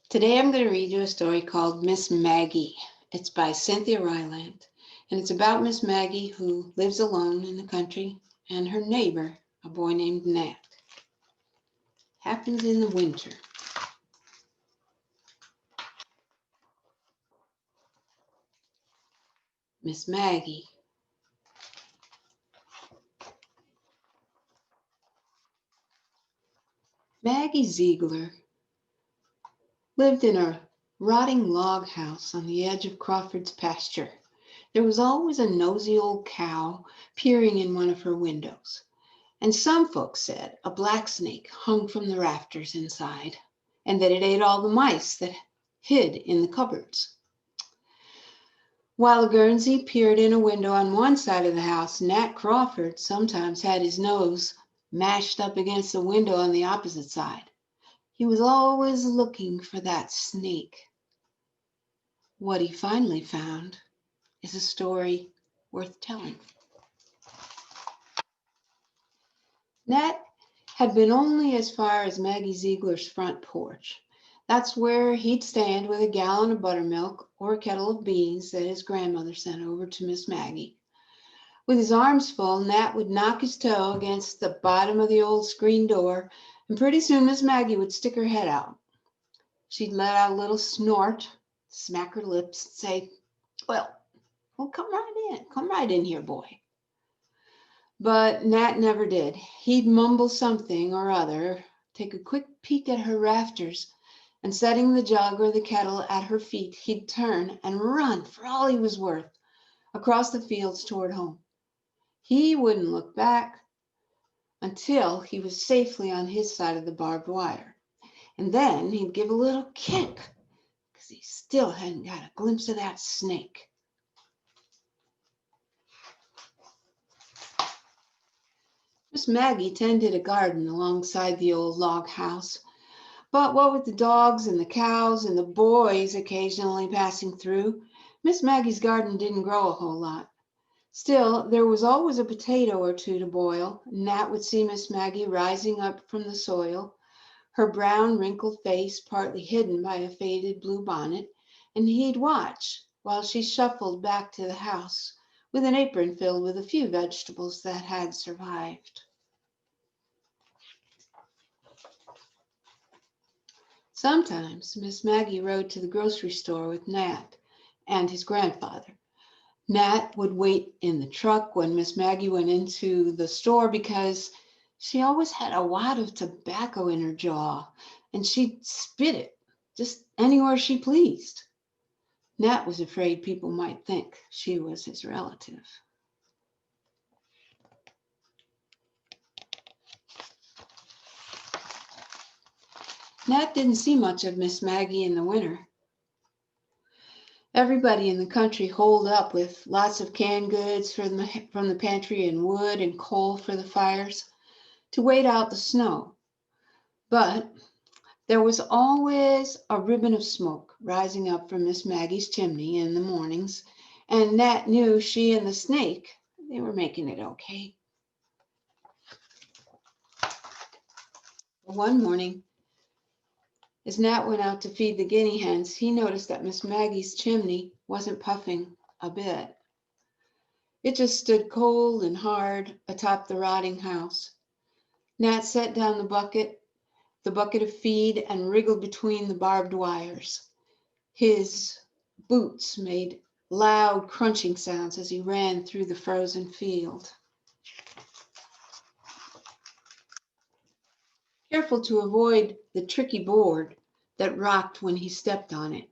Today I'm going to read you a story called Miss Maggie. It's by Cynthia Raleigh, and it's about Miss Maggie who lives alone in the country and her neighbor, a boy named Nat. Happens in the winter. Miss Maggie. Maggie Ziegler lived in a rotting log house on the edge of Crawford's pasture. There was always a nosy old cow peering in one of her windows, and some folks said a black snake hung from the rafters inside, and that it ate all the mice that hid in the cupboards. While a Guernsey peered in a window on one side of the house, Nat Crawford sometimes had his nose mashed up against the window on the opposite side. He was always looking for that snake. What he finally found is a story worth telling. Nat had been only as far as Maggie Ziegler's front porch. That's where he'd stand with a gallon of buttermilk or a kettle of beans that his grandmother sent over to Miss Maggie. With his arms full, Nat would knock his toe against the bottom of the old screen door, and pretty soon Miss Maggie would stick her head out. She'd let out a little snort, smack her lips, and say, well, come right in here, boy. But Nat never did. He'd mumble something or other, take a quick peek at her rafters, and setting the jug or the kettle at her feet, he'd turn and run for all he was worth across the fields toward home. He wouldn't look back until he was safely on his side of the barbed wire. And then he'd give a little kick because he still hadn't got a glimpse of that snake. Miss Maggie tended a garden alongside the old log house. But what with the dogs and the cows and the boys occasionally passing through, Miss Maggie's garden didn't grow a whole lot. Still, there was always a potato or two to boil. Nat would see Miss Maggie rising up from the soil, her brown, wrinkled face partly hidden by a faded blue bonnet, and he'd watch while she shuffled back to the house with an apron filled with a few vegetables that had survived. Sometimes Miss Maggie rode to the grocery store with Nat and his grandfather. Nat would wait in the truck when Miss Maggie went into the store because she always had a wad of tobacco in her jaw and she'd spit it just anywhere she pleased. Nat was afraid people might think she was his relative. Nat didn't see much of Miss Maggie in the winter. Everybody in the country holed up with lots of canned goods from the pantry and wood and coal for the fires to wait out the snow. But there was always a ribbon of smoke rising up from Miss Maggie's chimney in the mornings, and Nat knew she and the snake, they were making it okay. One morning, as Nat went out to feed the guinea hens, he noticed that Miss Maggie's chimney wasn't puffing a bit. It just stood cold and hard atop the rotting house. Nat set down the bucket of feed, and wriggled between the barbed wires. His boots made loud crunching sounds as he ran through the frozen field. Careful to avoid the tricky board that rocked when he stepped on it,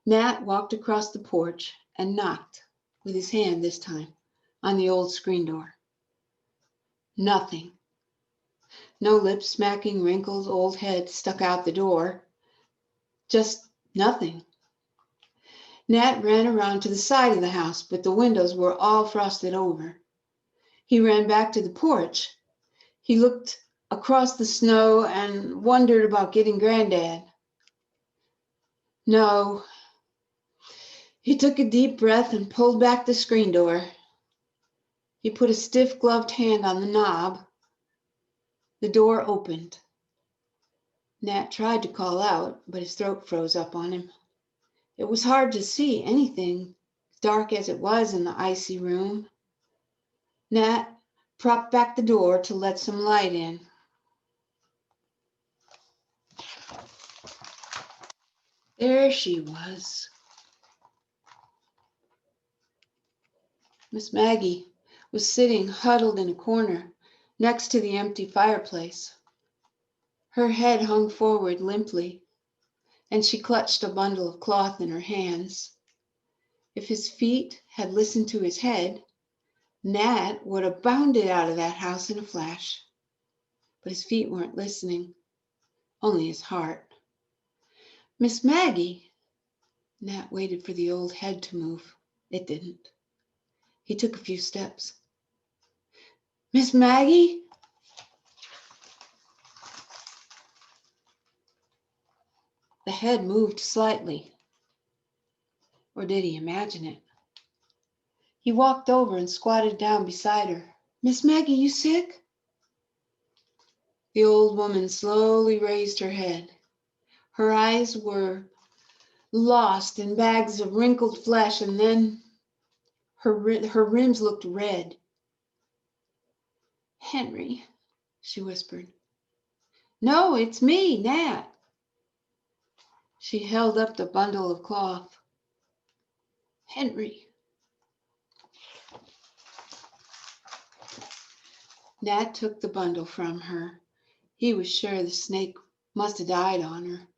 Nat walked across the porch and knocked, with his hand this time, on the old screen door. Nothing. No lip-smacking, wrinkled old head stuck out the door. Just nothing. Nat ran around to the side of the house, but the windows were all frosted over. He ran back to the porch. He looked across the snow and wondered about getting Granddad. No. He took a deep breath and pulled back the screen door. He put a stiff gloved hand on the knob. The door opened. Nat tried to call out, but his throat froze up on him. It was hard to see anything, dark as it was in the icy room. Nat propped back the door to let some light in. There she was. Miss Maggie was sitting huddled in a corner next to the empty fireplace. Her head hung forward limply, and she clutched a bundle of cloth in her hands. If his feet had listened to his head, Nat would have bounded out of that house in a flash. But his feet weren't listening, only his heart. Miss Maggie! Nat waited for the old head to move. It didn't. He took a few steps. Miss Maggie? The head moved slightly. Or did he imagine it? He walked over and squatted down beside her. Miss Maggie, you sick? The old woman slowly raised her head. Her eyes were lost in bags of wrinkled flesh, and then her rims looked red. Henry, she whispered. No, it's me, Nat. She held up the bundle of cloth. Henry. Nat took the bundle from her. He was sure the snake must have died on her.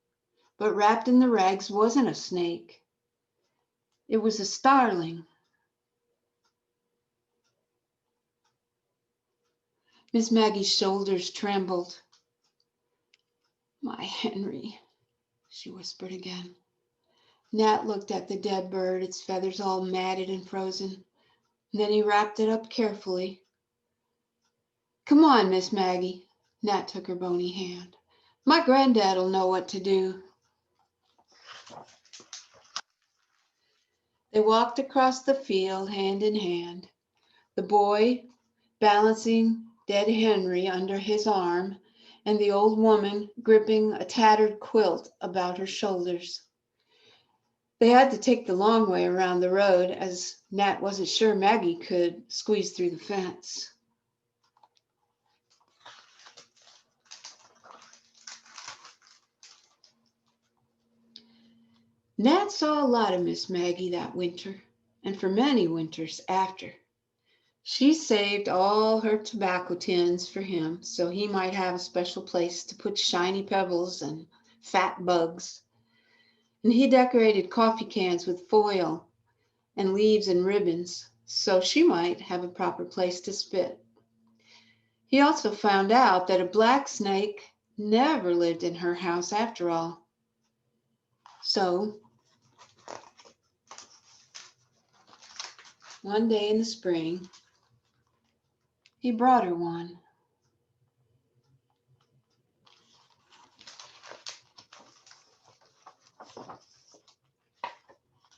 But wrapped in the rags wasn't a snake. It was a starling. Miss Maggie's shoulders trembled. My Henry, she whispered again. Nat looked at the dead bird, its feathers all matted and frozen. Then he wrapped it up carefully. Come on, Miss Maggie. Nat took her bony hand. My granddad'll know what to do. They walked across the field hand in hand, the boy balancing dead Henry under his arm and the old woman gripping a tattered quilt about her shoulders. They had to take the long way around the road, as Nat wasn't sure Maggie could squeeze through the fence. Nat saw a lot of Miss Maggie that winter, and for many winters after. She saved all her tobacco tins for him so he might have a special place to put shiny pebbles and fat bugs. And he decorated coffee cans with foil and leaves and ribbons so she might have a proper place to spit. He also found out that a black snake never lived in her house after all. So one day in the spring, he brought her one.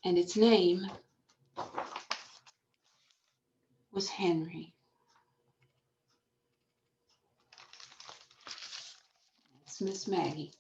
And its name was Henry. It's Miss Maggie.